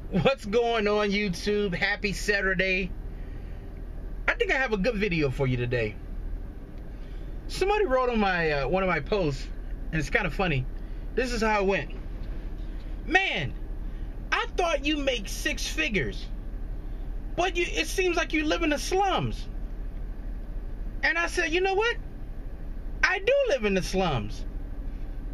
What's going on, YouTube? Happy Saturday. I think I have a good video for you today. Somebody wrote on my one of my posts, and it's kind of funny. This is how it went. Man, I thought you make six figures, but it seems like you live in the slums. And I said, you know what? I do live in the slums,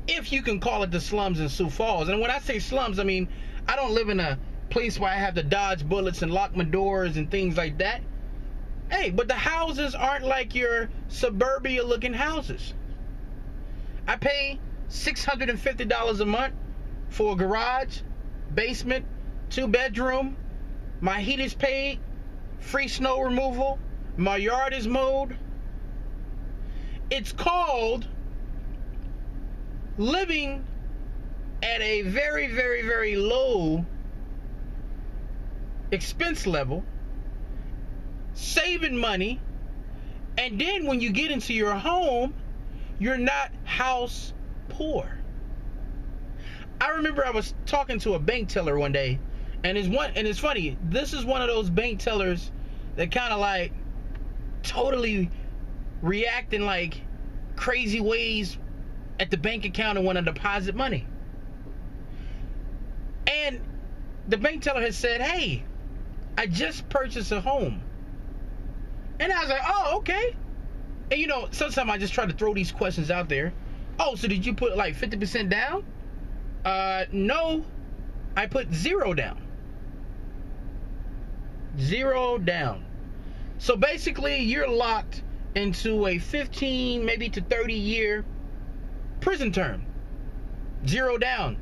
if you can call it the slums in Sioux Falls. And when I say slums, I mean I don't live in a place where I have to dodge bullets and lock my doors and things like that. Hey, but the houses aren't like your suburbia looking houses. I pay $650 a month for a garage, basement, 2-bedroom. My heat is paid, free snow removal, my yard is mowed. It's called living at a very, very, very low expense level, saving money, and then when you get into your home, you're not house poor. I remember I was talking to a bank teller one day, and it's funny, this is one of those bank tellers that kind of like totally react in like crazy ways at the bank account and want to deposit money. And the bank teller had said, hey, I just purchased a home. And I was like, oh, okay. And you know, sometimes I just try to throw these questions out there. Oh, so did you put like 50% down? No, I put 0 down. 0 down. So basically you're locked into a 15, maybe to 30 year prison term. 0 down.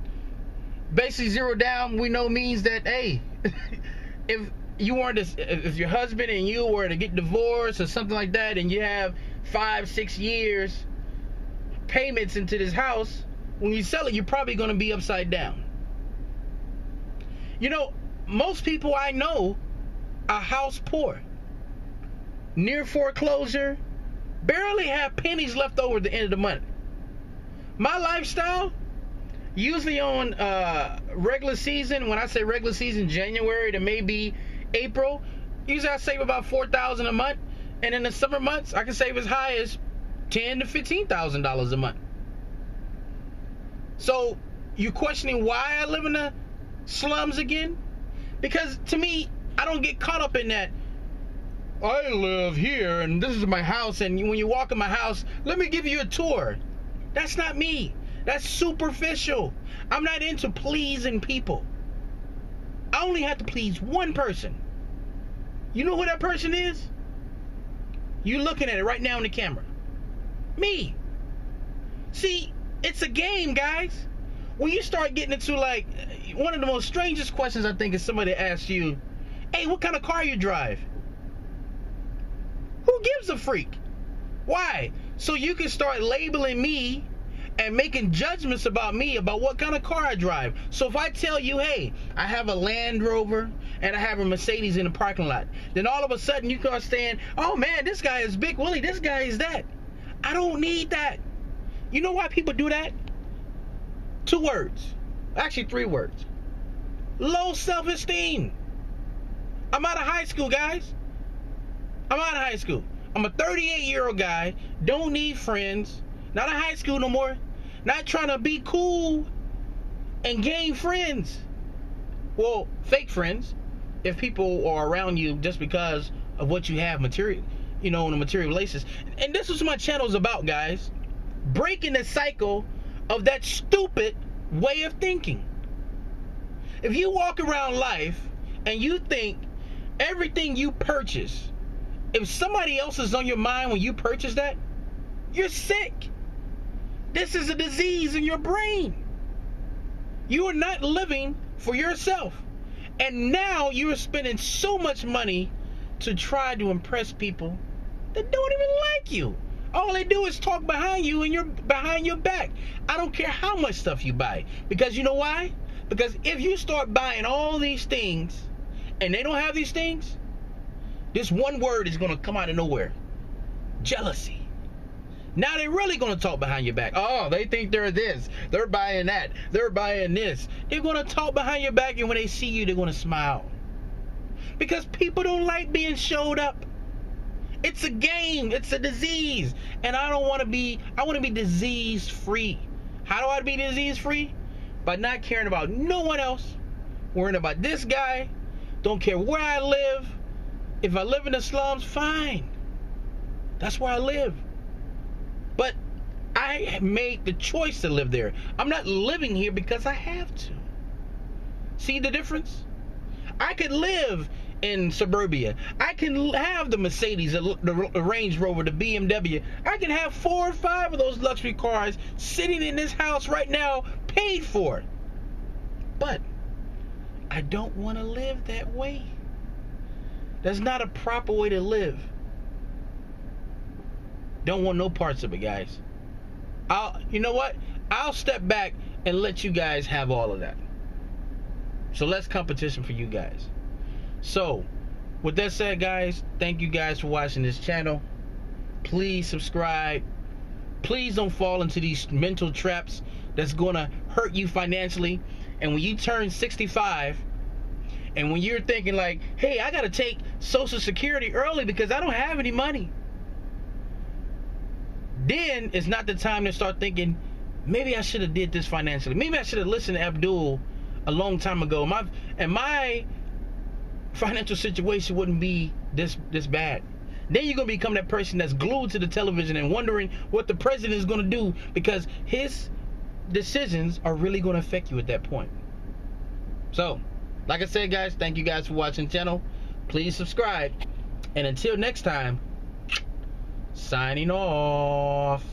Basically 0 down, we know means that, hey, if your husband and you were to get divorced or something like that, and you have 5-6 years payments into this house, when you sell it, you're probably going to be upside down. You know, most people I know are house poor, near foreclosure, barely have pennies left over at the end of the month. My lifestyle, usually on regular season, when I say regular season, January to maybe April, usually I save about $4,000 a month, and in the summer months I can save as high as $10,000 to $15,000 a month. So you questioning why I live in the slums again? Because to me, I don't get caught up in that. I live here and this is my house, and when you walk in my house, let me give you a tour. That's not me. That's superficial. I'm not into pleasing people. I only have to please one person. You know who that person is? You looking at it right now on the camera. Me. See, it's a game, guys. When you start getting into like, one of the most strangest questions I think is somebody asks you, hey, what kind of car you drive? Who gives a freak? Why? So you can start labeling me and making judgments about me, about what kind of car I drive. So if I tell you, hey, I have a Land Rover and I have a Mercedes in the parking lot, then all of a sudden you start saying, oh man, this guy is Big Willie, this guy is that. I don't need that. You know why people do that? 2 words. Actually 3 words. Low self-esteem. I'm out of high school, guys. I'm out of high school. I'm a 38-year-old guy, don't need friends, not in high school no more, not trying to be cool and gain friends. Well, fake friends, if people are around you just because of what you have material, you know, on a material basis. And this is what my channel is about, guys. Breaking the cycle of that stupid way of thinking. If you walk around life and you think everything you purchase, if somebody else is on your mind when you purchase that, you're sick. This is a disease in your brain. You are not living for yourself. And now you are spending so much money to try to impress people that don't even like you. All they do is talk behind you and behind your back. I don't care how much stuff you buy. Because you know why? Because if you start buying all these things and they don't have these things, this one word is going to come out of nowhere. Jealousy. Now they're really going to talk behind your back. Oh, they think they're this. They're buying that. They're buying this. They're going to talk behind your back, and when they see you, they're going to smile. Because people don't like being showed up. It's a game. It's a disease. And I want to be disease free. How do I be disease free? By not caring about no one else. Worrying about this guy. Don't care where I live. If I live in the slums, fine. That's where I live. But I made the choice to live there. I'm not living here because I have to. See the difference? I could live in suburbia. I can have the Mercedes, the Range Rover, the BMW. I can have 4 or 5 of those luxury cars sitting in this house right now, paid for. But I don't want to live that way. That's not a proper way to live. Don't want no parts of it, guys. You know what? I'll step back and let you guys have all of that. So less competition for you guys. So, with that said, guys, thank you guys for watching this channel. Please subscribe. Please don't fall into these mental traps that's going to hurt you financially. And when you turn 65, and when you're thinking like, hey, I got to take Social Security early because I don't have any money, then it's not the time to start thinking, maybe I should have did this financially. Maybe I should have listened to Abdul a long time ago. My financial situation wouldn't be this bad. Then you're going to become that person that's glued to the television and wondering what the president is going to do, because his decisions are really going to affect you at that point. So, like I said, guys, thank you guys for watching the channel. Please subscribe. And until next time, signing off.